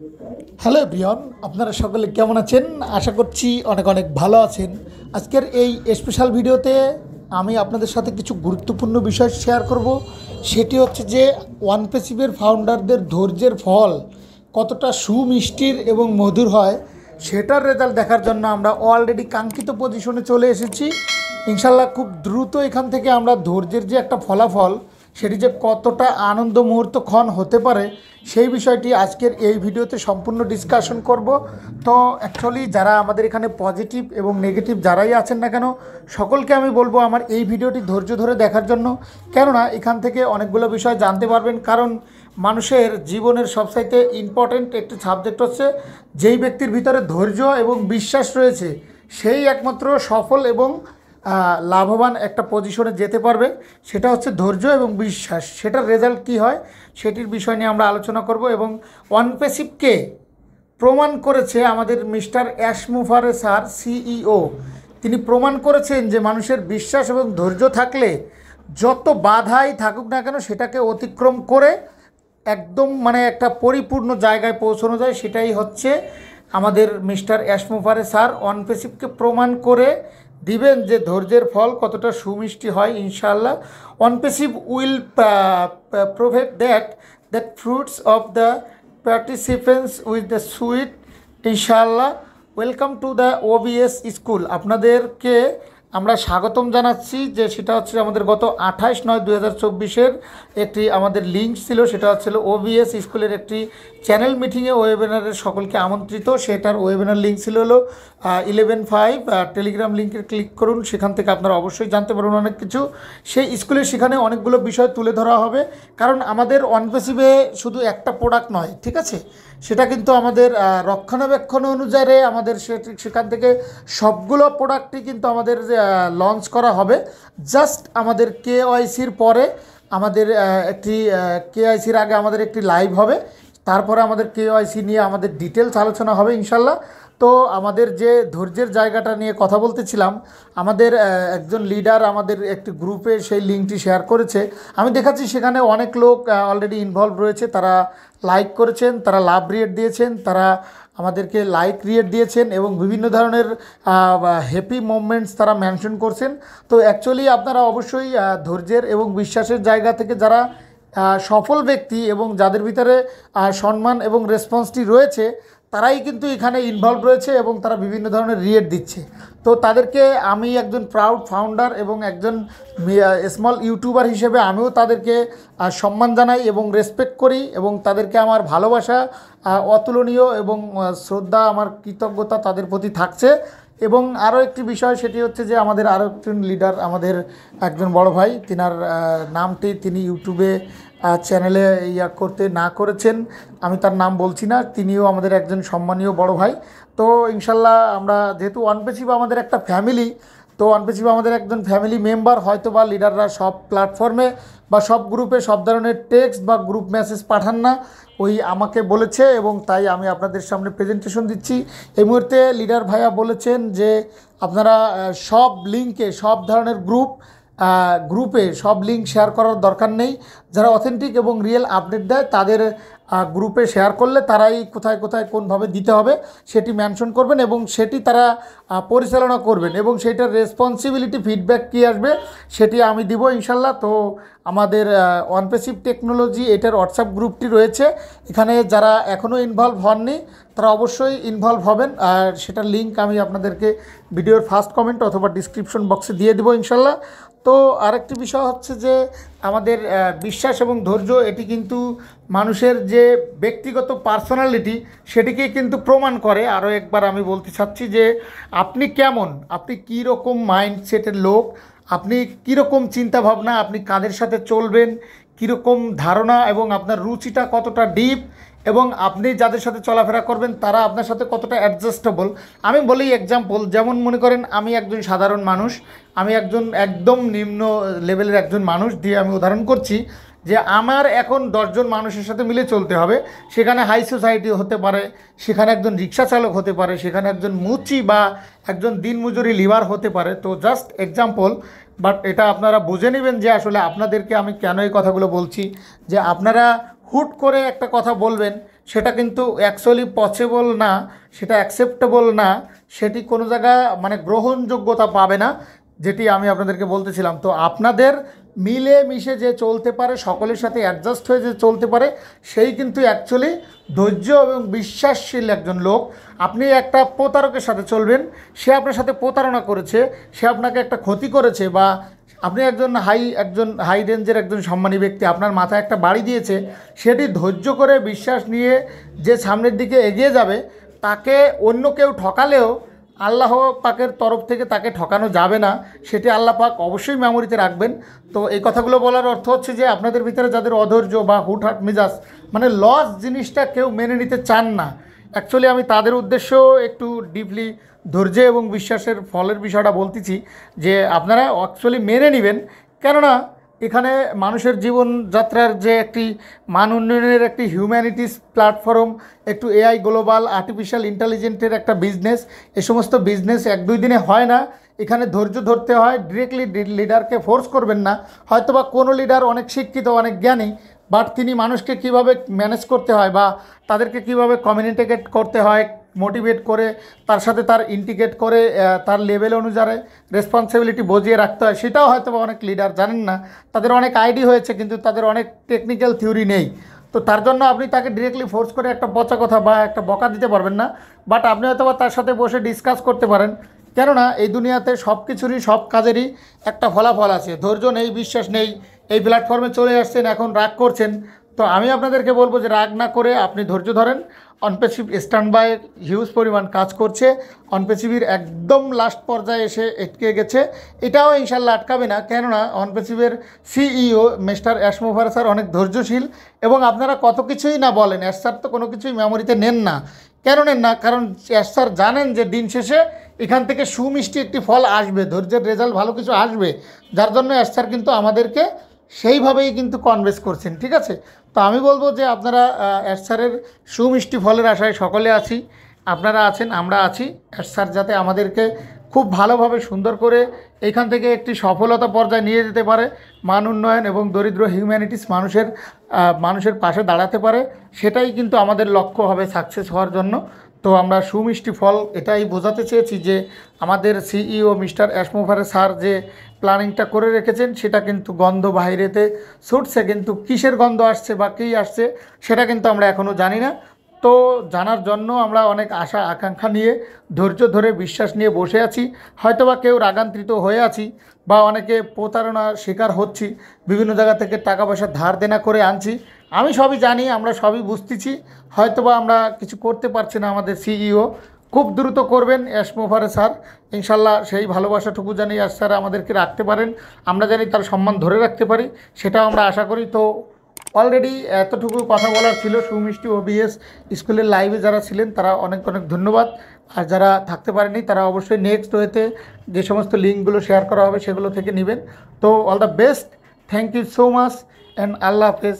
Hello everyone, আপনারা সকলে কেমন আছেন? আশা করছি অনেক অনেক ভালো আছেন। আজকের এই স্পেশাল ভিডিওতে আমি আপনাদের সাথে কিছু গুরুত্বপূর্ণ বিষয় শেয়ার করব। সেটি হচ্ছে যে ওয়ানপেসিভের ফাউন্ডারদের ধৈর্যের ফল কতটা সুমিষ্টির এবং মধুর হয়, সেটার রেজাল্ট দেখার জন্য আমরা অলরেডি কাঙ্ক্ষিত পজিশনে চলে এসেছি। ইনশাল্লাহ খুব দ্রুত এখান থেকে আমরা ধৈর্যের যে একটা ফলাফল, সেটি যে কতটা আনন্দ মুহূর্তক্ষণ হতে পারে, সেই বিষয়টি আজকের এই ভিডিওতে সম্পূর্ণ ডিসকাশন করব। তো অ্যাকচুয়ালি যারা আমাদের এখানে পজিটিভ এবং নেগেটিভ যারাই আছেন না কেন, সকলকে আমি বলবো আমার এই ভিডিওটি ধৈর্য ধরে দেখার জন্য। কেননা এখান থেকে অনেকগুলো বিষয় জানতে পারবেন। কারণ মানুষের জীবনের সবচাইতে ইম্পর্ট্যান্ট একটি সাবজেক্ট হচ্ছে, যেই ব্যক্তির ভিতরে ধৈর্য এবং বিশ্বাস রয়েছে সেই একমাত্র সফল এবং লাভবান একটা পজিশনে যেতে পারবে। সেটা হচ্ছে ধৈর্য এবং বিশ্বাস। সেটার রেজাল্ট কী হয় সেটির বিষয় নিয়ে আমরা আলোচনা করব। এবং ওয়ানপেসিভকে প্রমাণ করেছে আমাদের মিস্টার অ্যাশমুফারে স্যার, সিইও। তিনি প্রমাণ করেছেন যে মানুষের বিশ্বাস এবং ধৈর্য থাকলে যত বাধাই থাকুক না কেন সেটাকে অতিক্রম করে একদম একটা পরিপূর্ণ জায়গায় পৌঁছানো যায়। সেটাই হচ্ছে আমাদের মিস্টার অ্যাশমুফারে স্যার ওয়ানপেসিভকে প্রমাণ করে দিবেন যে ধৈর্যের ফল কতটা সুমিষ্টি হয়। ইনশাআল্লাহ ওয়ানপেসিভ will provide that fruits of the participants with the sweet. ইনশাআল্লাহ welcome to the OBS school. আপনাদেরকে আমরা স্বাগতম জানাচ্ছি। যে সেটা হচ্ছে আমাদের গত 28/9/2024 একটি আমাদের লিঙ্ক ছিল, সেটা হচ্ছিল ওবিএস স্কুলের একটি চ্যানেল মিটিংয়ে ওয়েবিনারের সকলকে আমন্ত্রিত। সেটার ওয়েবিনার লিঙ্ক ছিল হলো 11/5। টেলিগ্রাম লিঙ্কে ক্লিক করুন, সেখান থেকে আপনারা অবশ্যই জানতে পারবেন অনেক কিছু। সেই স্কুলে সেখানে অনেকগুলো বিষয় তুলে ধরা হবে। কারণ আমাদের ওয়ানপেসিভে শুধু একটা প্রোডাক্ট নয়, ঠিক আছে, সেটা কিন্তু আমাদের রক্ষণাবেক্ষণ অনুযায়ী আমাদের সেখান থেকে সবগুলো প্রোডাক্টই কিন্তু আমাদের লঞ্চ করা হবে। জাস্ট আমাদের কেওয়াইসির পরে আমাদের একটি কেওয়াইসির আগে আমাদের একটি লাইভ হবে, তারপরে আমাদের কেওয়াইসি নিয়ে আমাদের ডিটেলস আলোচনা হবে ইনশাল্লাহ। তো আমাদের যে ধৈর্যের জায়গাটা নিয়ে কথা বলতেছিলাম, আমাদের একজন লিডার আমাদের একটি গ্রুপে সেই লিঙ্কটি শেয়ার করেছে। আমি দেখাচ্ছি সেখানে অনেক লোক অলরেডি ইনভলভ রয়েছে। তারা লাইক করেছেন, তারা লাভ রিয়েট দিয়েছেন, তারা আমাদেরকে লাইক রিয়েট দিয়েছেন এবং বিভিন্ন ধরনের হ্যাপি মোমেন্টস তারা মেনশন করছেন। তো অ্যাকচুয়ালি আপনারা অবশ্যই ধৈর্যের এবং বিশ্বাসের জায়গা থেকে যারা সফল ব্যক্তি এবং যাদের ভিতরে সম্মান এবং রেসপন্সটি রয়েছে, তারাই কিন্তু এখানে ইনভলভ রয়েছে এবং তারা বিভিন্ন ধরনের রিয়েট দিচ্ছে। তো তাদেরকে আমি একজন প্রাউড ফাউন্ডার এবং একজন স্মল ইউটিউবার হিসেবে আমিও তাদেরকে সম্মান জানাই এবং রেসপেক্ট করি এবং তাদেরকে আমার ভালোবাসা অতুলনীয় এবং শ্রদ্ধা, আমার কৃতজ্ঞতা তাদের প্রতি থাকছে। এবং আরও একটি বিষয়, সেটি হচ্ছে যে আমাদের আরও একজন লিডার, আমাদের একজন বড় ভাই, তিনার নামটি তিনি ইউটিউবে চ্যানেলে করতে না করেছেন, আমি তার নাম বলছি না। তিনিও আমাদের একজন সম্মানীয় বড় ভাই। তো ইনশাল্লাহ আমরা যেহেতু ওয়ানপেসিভ আমাদের একটা ফ্যামিলি, তো ওয়ানপেসিভ আমাদের একজন ফ্যামিলি মেম্বার। হয়তো বা লিডাররা সব প্ল্যাটফর্মে বা সব গ্রুপে সব ধরনের টেক্সট বা গ্রুপ মেসেজ পাঠান না, ওই আমাকে বলেছে এবং তাই আমি আপনাদের সামনে প্রেজেন্টেশন দিচ্ছি। এই মুহূর্তে লিডার ভাইয়া বলেছেন যে আপনারা সব লিঙ্কে, সব ধরনের গ্রুপে সব লিঙ্ক শেয়ার করার দরকার নেই। যারা অথেন্টিক এবং রিয়েল আপডেট দেয় তাদের গ্রুপে শেয়ার করলে তারাই কোথায় কোথায় কোনভাবে দিতে হবে সেটি মেনশন করবেন এবং সেটি তারা পরিচালনা করবেন এবং সেটার রেসপন্সিবিলিটি ফিডব্যাক কী আসবে সেটি আমি দিব ইনশাল্লাহ। তো আমাদের ওয়ানপেসিভ টেকনোলজি এটার হোয়াটসঅ্যাপ গ্রুপটি রয়েছে। এখানে যারা এখনও ইনভলভ হননি তারা অবশ্যই ইনভলভ হবেন। আর সেটার লিঙ্ক আমি আপনাদেরকে ভিডিওর ফার্স্ট কমেন্ট অথবা ডিসক্রিপশন বক্সে দিয়ে দেবো ইনশাল্লাহ। তো আরেকটি বিষয় হচ্ছে যে আমাদের বিশ্বাস এবং ধৈর্য, এটি কিন্তু মানুষের যে ব্যক্তিগত পার্সোনালিটি সেটিকে কিন্তু প্রমাণ করে। আরও একবার আমি বলতে চাচ্ছি যে আপনি কেমন, আপনি কী রকম মাইন্ডসেটের লোক, আপনি কীরকম চিন্তাভাবনা, আপনি কাদের সাথে চলবেন, কীরকম ধারণা এবং আপনার রুচিটা কতটা ডিপ এবং আপনি যাদের সাথে চলাফেরা করবেন তারা আপনার সাথে কতটা অ্যাডজাস্টেবল। আমি বলি এক্সাম্পল, যেমন মনে করেন আমি একজন সাধারণ মানুষ, আমি একজন একদম নিম্ন লেভেলের একজন মানুষ দিয়ে আমি উদাহরণ করছি যে আমার এখন 10 জন মানুষের সাথে মিলে চলতে হবে। সেখানে হাই সোসাইটি হতে পারে, সেখানে একজন রিক্সা চালক হতে পারে, সেখানে একজন মুচি বা একজন দিনমজুরি লিভার হতে পারে। তো জাস্ট এক্সাম্পল, বাট এটা আপনারা বুঝে নেবেন যে আসলে আপনাদেরকে আমি কেন এই কথাগুলো বলছি। যে আপনারা হুট করে একটা কথা বলবেন, সেটা কিন্তু অ্যাকচুয়ালি পসিবল না, সেটা অ্যাকসেপ্টেবল না, সেটি কোনো জায়গা মানে গ্রহণযোগ্যতা পাবে না, যেটি আমি আপনাদেরকে বলতেছিলাম। তো আপনাদের মিলে মিশে যে চলতে পারে, সকলের সাথে অ্যাডজাস্ট হয়ে যে চলতে পারে, সেই কিন্তু অ্যাকচুয়ালি ধৈর্য এবং বিশ্বাসশীল একজন লোক। আপনি একটা প্রতারকের সাথে চলবেন, সে আপনার সাথে প্রতারণা করেছে, সে আপনাকে একটা ক্ষতি করেছে, বা আপনি একজন হাই রেঞ্জের একজন সম্মানী ব্যক্তি, আপনার মাথায় একটা বাড়ি দিয়েছে, সেটি ধৈর্য করে বিশ্বাস নিয়ে যে সামনের দিকে এগিয়ে যাবে, তাকে অন্য কেউ ঠকালেও আল্লাহ পাকের তরফ থেকে তাকে ঠকানো যাবে না, সেটি আল্লাহ পাক অবশ্যই মেমোরিতে রাখবেন। তো এই কথাগুলো বলার অর্থ হচ্ছে যে আপনাদের ভিতরে যাদের অধৈর্য বা হুটহাট মেজাজ, মানে লস জিনিসটা কেউ মেনে নিতে চান না, অ্যাকচুয়ালি আমি তাদের উদ্দেশ্যেও একটু ডিপলি ধৈর্য এবং বিশ্বাসের ফলের বিষয়টা বলতেছি, যে আপনারা অ্যাকচুয়ালি মেনে নেবেন। কেননা এখানে মানুষের জীবনযাত্রার যে একটি মান উন্নয়নের একটি হিউম্যানিটিস প্ল্যাটফর্ম, একটু এআই গ্লোবাল আর্টিফিশিয়াল ইন্টেলিজেন্টের একটা বিজনেস, এ সমস্ত বিজনেস এক দুই দিনে হয় না। এখানে ধৈর্য ধরতে হয়। ডিরেক্টলি লিডারকে ফোর্স করবেন না। হয়তোবা কোনো লিডার অনেক শিক্ষিত, অনেক জ্ঞানী, বাট তিনি মানুষকে কিভাবে ম্যানেজ করতে হয় বা তাদেরকে কিভাবে কমিউনিকেট করতে হয়, মোটিভেট করে তার সাথে তার ইন্টিগ্রেট করে তার লেভেল অনুযায়ী রেসপন্সিবিলিটি বুঝিয়ে রাখতে হয়, সেটাও হয়তো বা অনেক লিডার জানেন না। তাদের অনেক আইডি হয়েছে কিন্তু তাদের অনেক টেকনিক্যাল থিওরি নেই। তো তার জন্য আপনি তাকে ডিরেক্টলি ফোর্স করে একটা পচা কথা বা একটা বকা দিতে পারবেন না, বাট আপনি হয়তো বা তার সাথে বসে ডিসকাস করতে পারেন। কেননা এই দুনিয়াতে সব কিছুরই, সব কাজেরই একটা ফলাফল আছে। ধৈর্য নেই, বিশ্বাস নেই, এই প্ল্যাটফর্মে চলে আসছেন, এখন রাগ করছেন। তো আমি আপনাদেরকে বলবো যে রাগ না করে আপনি ধৈর্য ধরেন। অনপেসিভ স্ট্যান্ড বাই হিউজ পরিমাণ কাজ করছে, অনপেসিভির একদম লাস্ট পর্যায়ে এসে আটকে গেছে, এটাও ইনশাল্লাহ আটকাবে না। কেননা অনপেসিভের সিইও মিস্টার অ্যাশমোভার স্যার অনেক ধৈর্যশীল, এবং আপনারা কত কিছুই না বলেন, অ্যাশ স্যার তো কোনো কিছুই মেমোরিতে নেন না। কেন নেন না? কারণ অ্যাশ স্যার জানেন যে দিন শেষে এখান থেকে সুমিষ্টি একটি ফল আসবে, ধৈর্যের রেজাল্ট ভালো কিছু আসবে, যার জন্য অ্যাশ স্যার কিন্তু আমাদেরকে সেইভাবেই কিন্তু কনভেন্স করছেন। ঠিক আছে? তো আমি বলবো যে আপনারা অ্যাশ স্যারের সুমিষ্টি ফলের আশায় সকলে আছি, আপনারা আছেন, আমরা আছি। অ্যাশ স্যার যাতে আমাদেরকে খুব ভালোভাবে সুন্দর করে এইখান থেকে একটি সফলতা পর্যায়ে নিয়ে যেতে পারে, মান উন্নয়ন এবং দরিদ্র হিউম্যানিটিস মানুষের পাশে দাঁড়াতে পারে, সেটাই কিন্তু আমাদের লক্ষ্য হবে সাকসেস হওয়ার জন্য। তো আমরা সুমিষ্টি ফল এটাই বোঝাতে চেয়েছি যে আমাদের সিইও মিস্টার অ্যাশমোভার স্যার যে প্ল্যানিংটা করে রেখেছেন, সেটা কিন্তু গন্ধ বাইরেতে ছুটছে, কিন্তু কিসের গন্ধ আসছে বা কী আসছে সেটা কিন্তু আমরা এখনও জানি না। তো জানার জন্য আমরা অনেক আশা আকাঙ্ক্ষা নিয়ে, ধৈর্য ধরে, বিশ্বাস নিয়ে বসে আছি। হয়তোবা কেউ রাগান্বিত হয়ে আছি, বা অনেকে প্রতারণার শিকার হচ্ছি, বিভিন্ন জায়গা থেকে টাকা পয়সা ধার দেনা করে আনছি। আমি সবই জানি, আমরা সবই বুঝতেছি। হয়তোবা আমরা কিছু করতে পারছি না, আমাদের সিইও খুব দ্রুত করবেন অ্যাশমোভারে স্যার, ইনশাল্লাহ। সেই ভালোবাসাটুকু জানি অ্যাশ স্যার আমাদেরকে রাখতে পারেন, আমরা জানি তার সম্মান ধরে রাখতে পারি, সেটাও আমরা আশা করি। তো অলরেডি এতটুকু কথা বলার ছিল। সুমিষ্টি ওবিএস স্কুলের লাইভে যারা ছিলেন তারা অনেক অনেক ধন্যবাদ, আর যারা থাকতে পারেনি তারা অবশ্যই নেক্সট ওয়েতে যে সমস্ত লিঙ্কগুলো শেয়ার করা হবে সেগুলো থেকে নেবেন। তো all the best, thank you so much, and আল্লাহ হাফেজ।